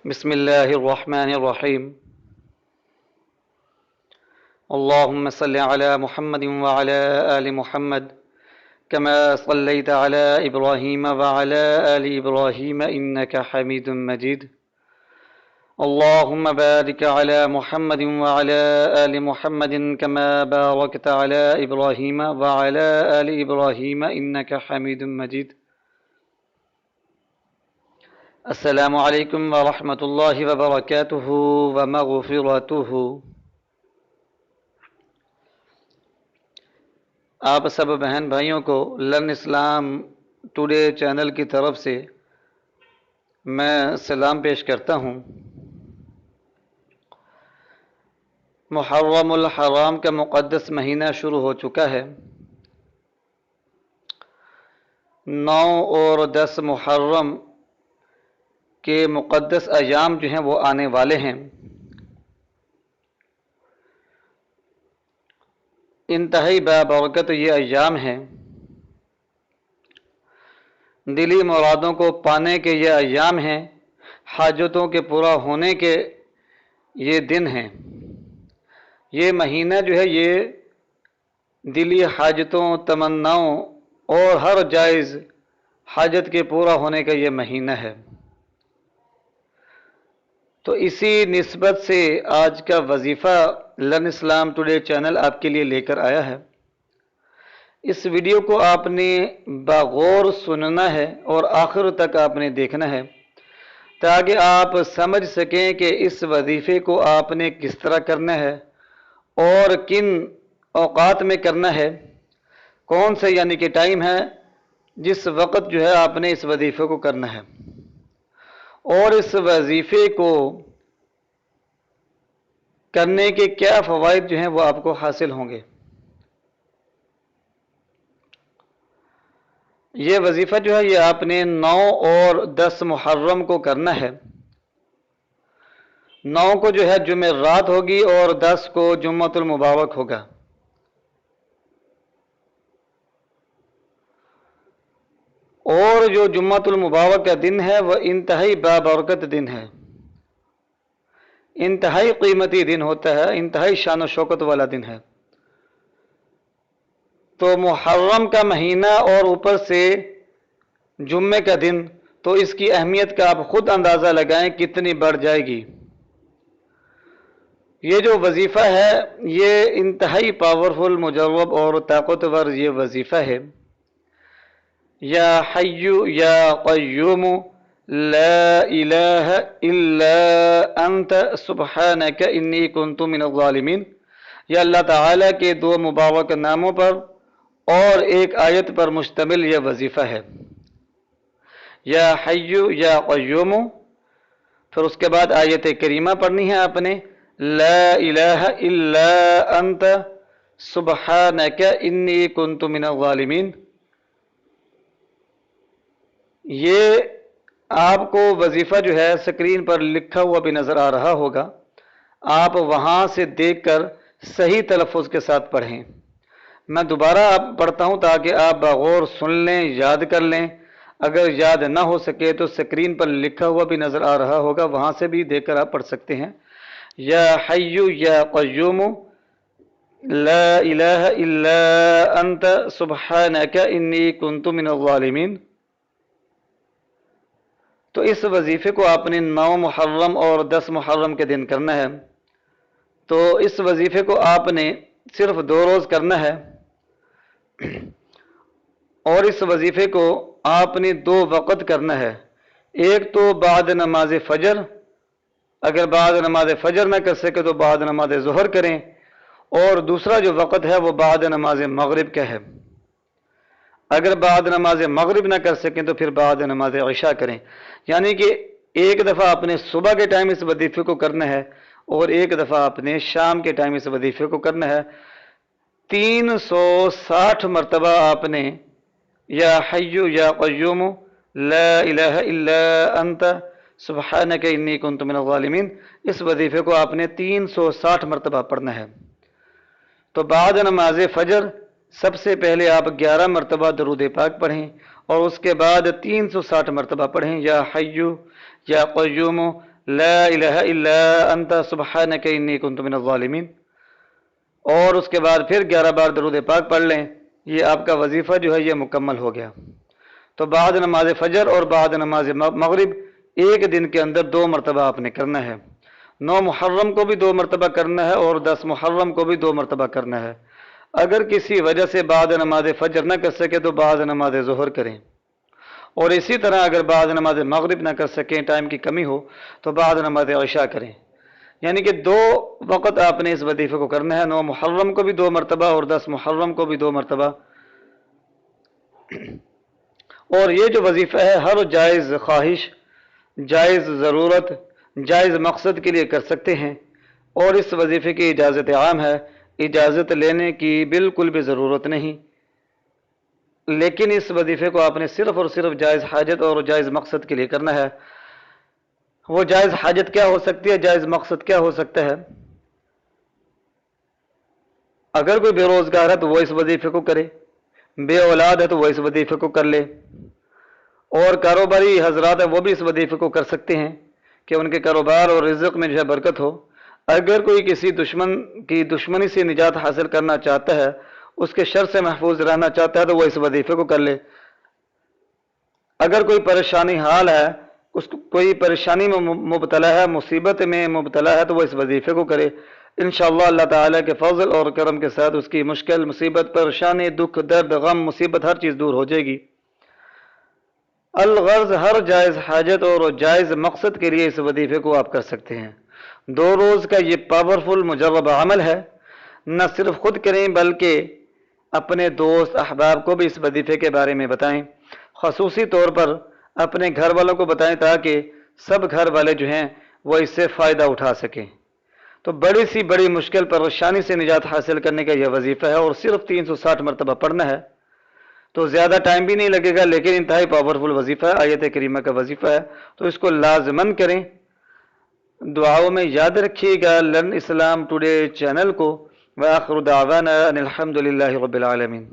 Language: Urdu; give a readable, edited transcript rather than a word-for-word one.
بسم الله الرحمن الرحيم. اللهم صل على محمد وعلى آل محمد كما صليت على إبراهيم وعلى آل إبراهيم إنك حميد مجيد. اللهم بارك على محمد وعلى آل محمد كما باركت على إبراهيم وعلى آل إبراهيم إنك حميد مجيد. السلام علیکم ورحمۃ اللہ وبرکاتہ ومغفرتہ. آپ سب بہن بھائیوں کو لرن اسلام ٹوڈے چینل کی طرف سے میں سلام پیش کرتا ہوں. محرم الحرام کا مقدس مہینہ شروع ہو چکا ہے. 9 اور 10 محرم کے مقدس ایام جو ہیں وہ آنے والے ہیں. انتہائی بابرکت یہ ایام ہیں. دلی مرادوں کو پانے کے یہ ایام ہیں. حاجتوں کے پورا ہونے کے یہ دن ہیں. یہ مہینہ جو ہے یہ دلی حاجتوں، تمناؤں اور ہر جائز حاجت کے پورا ہونے کا یہ مہینہ ہے. تو اسی نسبت سے آج کا وظیفہ لرن اسلام ٹوڈے چینل آپ کے لیے لے کر آیا ہے. اس ویڈیو کو آپ نے بغور سننا ہے اور آخر تک آپ نے دیکھنا ہے تاکہ آپ سمجھ سکیں کہ اس وظیفے کو آپ نے کس طرح کرنا ہے اور کن اوقات میں کرنا ہے. کون سے یعنی کہ ٹائم ہے جس وقت جو ہے آپ نے اس وظیفے کو کرنا ہے اور اس وظیفے کو کرنے کے کیا فوائد جو ہیں وہ آپ کو حاصل ہوں گے. یہ وظیفہ جو ہے یہ آپ نے 9 اور 10 محرم کو کرنا ہے. 9 کو جو ہے جمعرات ہوگی اور 10 کو جمعۃ المبارک ہوگا. اور جو جمعۃ المبارک کا دن ہے وہ انتہائی بابرکت دن ہے. انتہائی قیمتی دن ہوتا ہے. انتہائی شان و شوکت والا دن ہے. تو محرم کا مہینہ اور اوپر سے جمعے کا دن، تو اس کی اہمیت کا آپ خود اندازہ لگائیں کتنی بڑھ جائے گی. یہ جو وظیفہ ہے یہ انتہائی پاورفل، مجرب اور طاقتور یہ وظیفہ ہے. یا حی یا قیوم لا الہ الا انت سبحانک انی کنت من الظالمین. یہ اللہ تعالیٰ کے 2 مبارک ناموں پر اور ایک آیت پر مشتمل یہ وظیفہ ہے. یا حی یا قیوم، پھر اس کے بعد آیت کریمہ پڑھنی ہے آپ نے، لا الہ الا انت سبحانک انی کنت من الظالمین. یہ آپ کو وظیفہ جو ہے اسکرین پر لکھا ہوا بھی نظر آ رہا ہوگا. آپ وہاں سے دیکھ کر صحیح تلفظ کے ساتھ پڑھیں. میں دوبارہ آپ پڑھتا ہوں تاکہ آپ بغور سن لیں، یاد کر لیں. اگر یاد نہ ہو سکے تو اسکرین پر لکھا ہوا بھی نظر آ رہا ہوگا، وہاں سے بھی دیکھ کر آپ پڑھ سکتے ہیں. یا حی یا قیوم لا الہ الا انت سبحانک انی کنت من الظالمین. تو اس وظیفے کو آپ نے 9 محرم اور 10 محرم کے دن کرنا ہے. تو اس وظیفے کو آپ نے صرف 2 روز کرنا ہے اور اس وظیفے کو آپ نے 2 وقت کرنا ہے. ایک تو بعد نماز فجر، اگر بعد نماز فجر نہ کر سکے تو بعد نماز ظہر کریں، اور دوسرا جو وقت ہے وہ بعد نماز مغرب کا ہے. اگر بعد نماز مغرب نہ کر سکیں تو پھر بعد نماز عشاء کریں. یعنی کہ ایک دفعہ آپ نے صبح کے ٹائم اس وظیفے کو کرنا ہے اور ایک دفعہ آپ نے شام کے ٹائم اس وظیفے کو کرنا ہے. 360 مرتبہ آپ نے یا حی یا قیوم لا الہ الا انت سبحانک انی کنت من الظالمین، اس وظیفے کو آپ نے 360 مرتبہ پڑھنا ہے. تو بعد نماز فجر سب سے پہلے آپ 11 مرتبہ درود پاک پڑھیں اور اس کے بعد 360 مرتبہ پڑھیں یا حی یا قیوم لا الہ الا انت سبحانک انی کنت من الظالمین، اور اس کے بعد پھر 11 بار درود پاک پڑھ لیں، یہ آپ کا وظیفہ جو ہے یہ مکمل ہو گیا۔ تو بعد نماز فجر اور بعد نماز مغرب ایک دن کے اندر 2 مرتبہ آپ نے کرنا ہے۔ 9 محرم کو بھی 2 مرتبہ کرنا ہے اور 10 محرم کو بھی 2 مرتبہ کرنا ہے۔ اگر کسی وجہ سے بعد نماز فجر نہ کر سکے تو بعد نماز ظہر کریں، اور اسی طرح اگر بعد نماز مغرب نہ کر سکیں، ٹائم کی کمی ہو، تو بعد نماز عشاء کریں۔ یعنی کہ 2 وقت آپ نے اس وظیفے کو کرنا ہے، 9 محرم کو بھی 2 مرتبہ اور 10 محرم کو بھی 2 مرتبہ۔ اور یہ جو وظیفہ ہے ہر جائز خواہش، جائز ضرورت، جائز مقصد کے لیے کر سکتے ہیں، اور اس وظیفے کی اجازت عام ہے، اجازت لینے کی بالکل بھی ضرورت نہیں۔ لیکن اس وظیفے کو آپ نے صرف اور صرف جائز حاجت اور جائز مقصد کے لیے کرنا ہے۔ وہ جائز حاجت کیا ہو سکتی ہے، جائز مقصد کیا ہو سکتا ہے؟ اگر کوئی بے روزگار ہے تو وہ اس وظیفے کو کرے، بے اولاد ہے تو وہ اس وظیفے کو کر لے، اور کاروباری حضرات ہیں وہ بھی اس وظیفے کو کر سکتے ہیں کہ ان کے کاروبار اور رزق میں جو ہے برکت ہو۔ اگر کوئی کسی دشمن کی دشمنی سے نجات حاصل کرنا چاہتا ہے، اس کے شر سے محفوظ رہنا چاہتا ہے، تو وہ اس وظیفے کو کر لے۔ اگر کوئی پریشانی حال ہے، کوئی پریشانی میں مبتلا ہے، مصیبت میں مبتلا ہے، تو وہ اس وظیفے کو کرے۔ انشاءاللہ اللہ تعالیٰ کے فضل اور کرم کے ساتھ اس کی مشکل، مصیبت، پریشانی، دکھ، درد، غم، مصیبت ہر چیز دور ہو جائے گی۔ الغرض ہر جائز حاجت اور جائز مقصد کے لیے اس وظیفے کو آپ کر سکتے ہیں۔ 2 روز کا یہ پاورفل مجرب عمل ہے، نہ صرف خود کریں بلکہ اپنے دوست احباب کو بھی اس وظیفے کے بارے میں بتائیں، خصوصی طور پر اپنے گھر والوں کو بتائیں تاکہ سب گھر والے جو ہیں وہ اس سے فائدہ اٹھا سکیں۔ تو بڑی سی بڑی مشکل پریشانی سے نجات حاصل کرنے کا یہ وظیفہ ہے، اور صرف 360 مرتبہ پڑھنا ہے، تو زیادہ ٹائم بھی نہیں لگے گا، لیکن انتہائی پاورفل وظیفہ ہے، آیت کریمہ کا وظیفہ ہے، تو اس کو لازماً کریں۔ دعاؤں میں یاد رکھیے گا لرن اسلام ٹوڈے چینل کو۔ وآخر دعوانا ان الحمد للہ رب العالمین۔